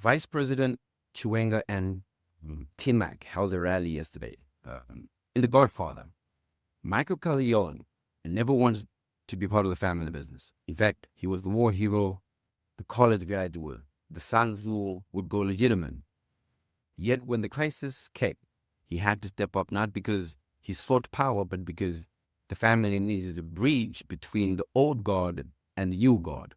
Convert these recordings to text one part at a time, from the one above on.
Vice President Chiwenga and T-Mac held a rally yesterday in The Godfather. Michael Corleone never wanted to be part of the family business. In fact, he was the war hero, the college graduate, the son who would go legitimate. Yet when the crisis came, he had to step up, not because he sought power, but because the family needed a bridge between the old guard and the new guard.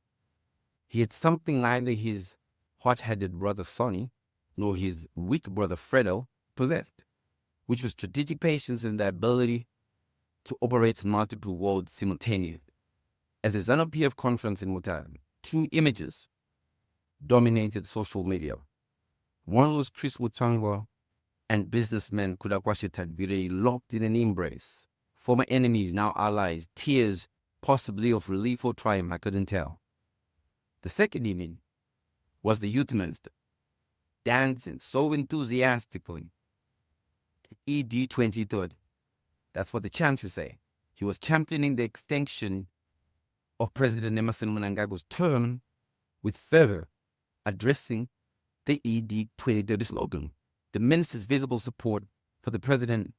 He had something neither his hot-headed brother Sonny nor his weak brother Fredo possessed, which was strategic patience and the ability to operate in multiple worlds simultaneously. At the ZANU-PF conference in Mutare, two images dominated social media. One was Chris Mutsangwa and businessman Kudakwashe Tadbire locked in an embrace. Former enemies, now allies, tears possibly of relief or triumph, I couldn't tell. The second image was the youth minister, dancing so enthusiastically. ED 2030. That's what the chants would say. He was championing the extension of President Emerson Mnangagwa's term with fervor, addressing the ED 2030 slogan. The minister's visible support for the president's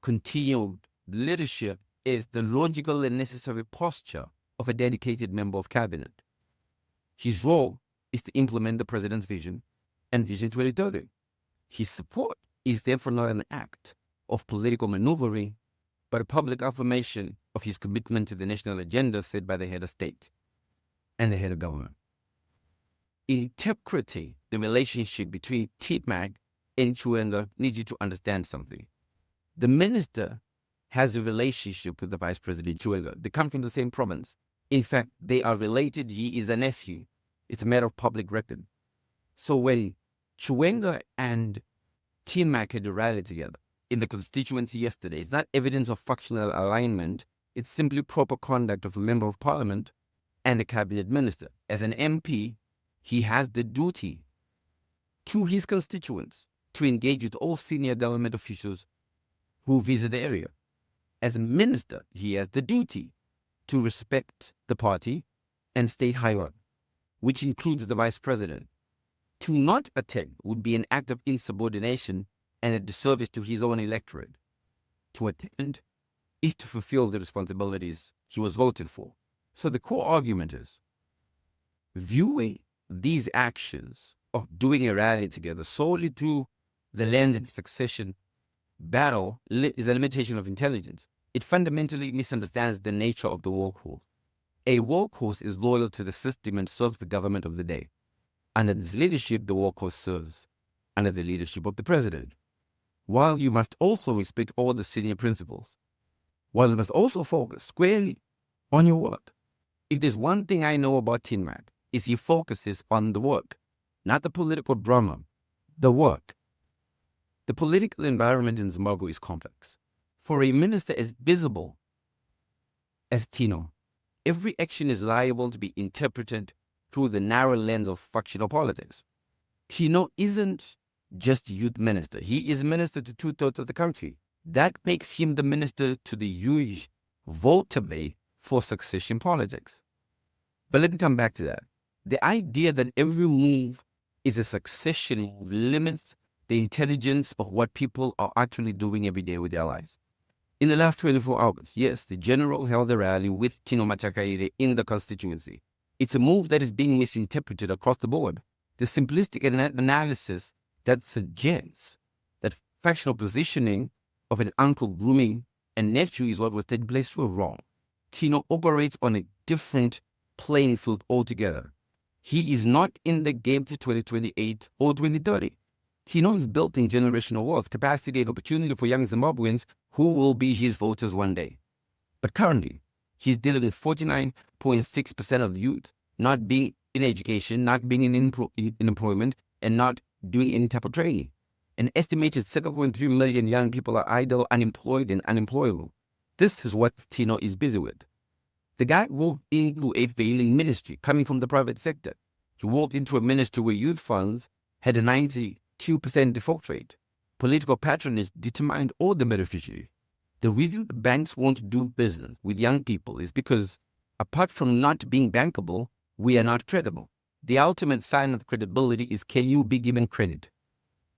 continued leadership is the logical and necessary posture of a dedicated member of cabinet. His role is to implement the president's vision and Vision 2030. His support is therefore not an act of political maneuvering, but a public affirmation of his commitment to the national agenda set by the head of state and the head of government. Interpreting the relationship between T-Mac and Chiwenga needs you to understand something. The minister has a relationship with the Vice President Chiwenga. They come from the same province. In fact, they are related. He is a nephew. It's a matter of public record. So when Chiwenga and T-Mac had a rally together in the constituency yesterday, it's not evidence of factional alignment. It's simply proper conduct of a member of parliament and a cabinet minister. As an MP, he has the duty to his constituents to engage with all senior government officials who visit the area. As a minister, he has the duty to respect the party and state hierarchy, which includes the vice president. To not attend would be an act of insubordination and a disservice to his own electorate. To attend is to fulfill the responsibilities he was voted for. So the core argument is, viewing these actions of doing a rally together solely through the lens of succession battle is a limitation of intelligence. It fundamentally misunderstands the nature of the workhorse. A workhorse is loyal to the system and serves the government of the day. Under this leadership, the workhorse serves under the leadership of the president. While you must also respect all the senior principles, while you must also focus squarely on your work. If there's one thing I know about T-Mac, is he focuses on the work, not the political drama, the work. The political environment in Zimbabwe is complex. For a minister as visible as Tino, every action is liable to be interpreted through the narrow lens of factional politics. Tino isn't just youth minister. He is minister to 2/3 of the country. That makes him the minister to the huge voter base for succession politics. But let me come back to that. The idea that every move is a succession move limits the intelligence of what people are actually doing every day with their lives. In the last 24 hours, yes, the general held a rally with Tino Machakaire in the constituency. It's a move that is being misinterpreted across the board. The simplistic analysis that suggests that factional positioning of an uncle grooming a nephew is what was taking place were wrong. Tino operates on a different playing field altogether. He is not in the game to 2028 or 2030. Tino is building generational wealth, capacity, and opportunity for young Zimbabweans who will be his voters one day. But currently, he's dealing with 49.6% of the youth not being in education, not being in employment, and not doing any type of training. An estimated 7.3 million young people are idle, unemployed, and unemployable. This is what Tino is busy with. The guy walked into a failing ministry coming from the private sector. He walked into a ministry where youth funds had a 92% default rate. Political patronage determined all the beneficiaries. The reason the banks won't do business with young people is because, apart from not being bankable, we are not credible. The ultimate sign of credibility is, can you be given credit?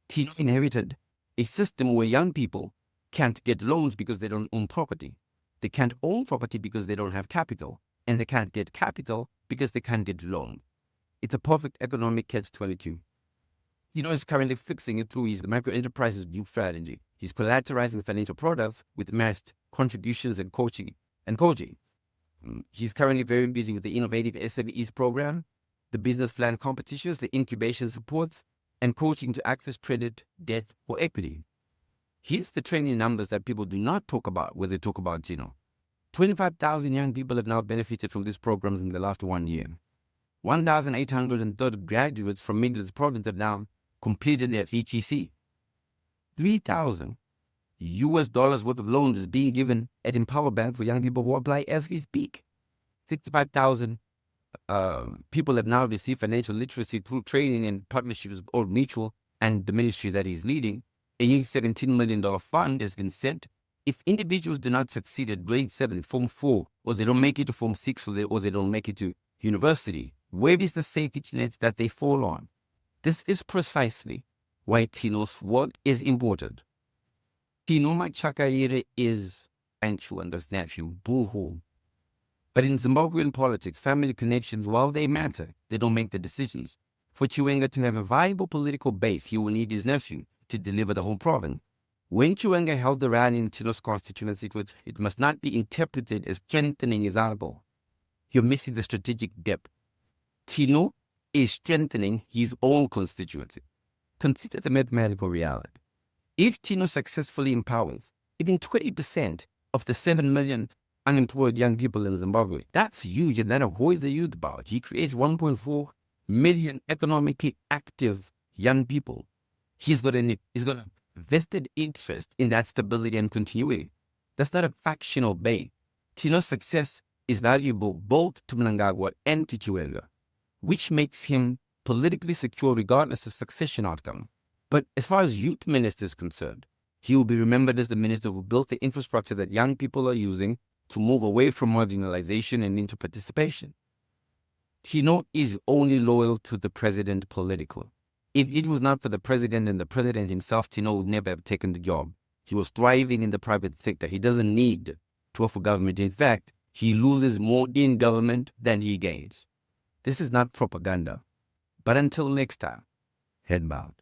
Tino inherited a system where young people can't get loans because they don't own property. They can't own property because they don't have capital. And they can't get capital because they can't get loan. It's a perfect economic catch-22. Tino is currently fixing it through his micro-enterprises group strategy. He's collateralizing financial products with matched contributions and coaching. He's currently very busy with the innovative SMEs program, the business plan competitions, the incubation supports, and coaching to access credit, debt, or equity. Here's the training numbers that people do not talk about when they talk about Tino. 25,000 young people have now benefited from these programs in the last 1 year. 1,830 graduates from Midlands province have now completed their VTC. $3,000 worth of loans is being given at Empower Bank for young people who apply as we speak. 65,000 people have now received financial literacy through training and partnerships with Old Mutual and the ministry that he's leading. A new $17 million fund has been sent. If individuals do not succeed at grade 7, Form 4, or they don't make it to Form 6, or they don't make it to university, where is the safety net that they fall on? This is precisely why Tino's work is important. Tino Machakaire is, and you understand, bullhorn. But in Zimbabwean politics, family connections, while they matter, they don't make the decisions. For Chiwenga to have a viable political base, he will need his nephew to deliver the whole province. When Chiwenga held the rally in Tino's constituency, it must not be interpreted as strengthening his elbow. You're missing the strategic depth. Tino is strengthening his own constituency. Consider the mathematical reality. If Tino successfully empowers even 20% of the 7 million unemployed young people in Zimbabwe, that's huge, and that avoids the youth about. He creates 1.4 million economically active young people. He's got a vested interest in that stability and continuity. That's not a factional base. Tino's success is valuable both to Mnangagwa and to Chiwenga, which makes him politically secure regardless of succession outcome. But as far as youth minister is concerned, he will be remembered as the minister who built the infrastructure that young people are using to move away from marginalization and into participation. Tino is only loyal to the president politically. If it was not for the president and the president himself, Tino would never have taken the job. He was thriving in the private sector. He doesn't need to work for government. In fact, he loses more in government than he gains. This is not propaganda. But until next time, head bowed.